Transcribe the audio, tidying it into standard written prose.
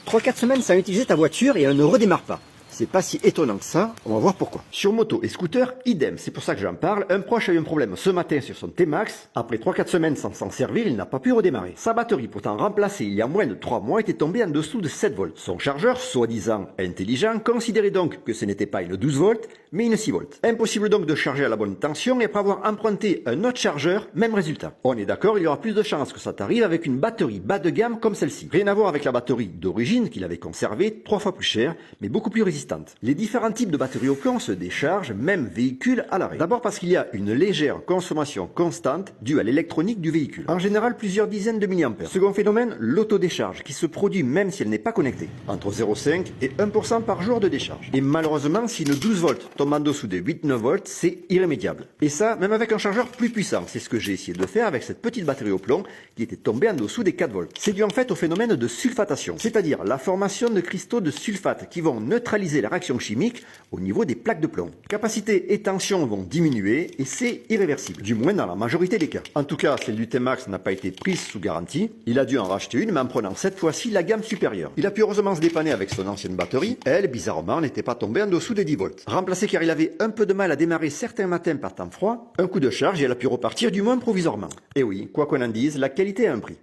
3-4 semaines sans utiliser ta voiture et elle ne redémarre pas. C'est pas si étonnant que ça, on va voir pourquoi. Sur moto et scooter, idem, c'est pour ça que j'en parle. Un proche a eu un problème ce matin sur son T-Max. Après 3-4 semaines sans s'en servir, il n'a pas pu redémarrer. Sa batterie, pourtant remplacée il y a moins de 3 mois, était tombée en dessous de 7 volts. Son chargeur, soi-disant intelligent, considérait donc que ce n'était pas une 12 volts, mais une 6 volts. Impossible donc de charger à la bonne tension et après avoir emprunté un autre chargeur, même résultat. On est d'accord, il y aura plus de chances que ça t'arrive avec une batterie bas de gamme comme celle-ci. Rien à voir avec la batterie d'origine qu'il avait conservée, 3 fois plus chère, mais beaucoup plus résistante. Les différents types de batteries au plomb se déchargent, même véhicule à l'arrêt. D'abord parce qu'il y a une légère consommation constante due à l'électronique du véhicule. En général, plusieurs dizaines de milliampères. Second phénomène, l'autodécharge, qui se produit même si elle n'est pas connectée. Entre 0,5 et 1% par jour de décharge. Et malheureusement, si une 12 volts tombe en dessous des 8-9 volts, c'est irrémédiable. Et ça, même avec un chargeur plus puissant. C'est ce que j'ai essayé de faire avec cette petite batterie au plomb qui était tombée en dessous des 4 volts. C'est dû en fait au phénomène de sulfatation, c'est-à-dire la formation de cristaux de sulfate qui vont neutraliser la réaction chimique au niveau des plaques de plomb. Capacité et tension vont diminuer et c'est irréversible, du moins dans la majorité des cas. En tout cas, celle du T-Max n'a pas été prise sous garantie. Il a dû en racheter une, mais en prenant cette fois-ci la gamme supérieure. Il a pu heureusement se dépanner avec son ancienne batterie. Elle, bizarrement, n'était pas tombée en dessous des 10 volts. Remplacé car il avait un peu de mal à démarrer certains matins par temps froid, un coup de charge et elle a pu repartir du moins provisoirement. Et oui, quoi qu'on en dise, la qualité a un prix.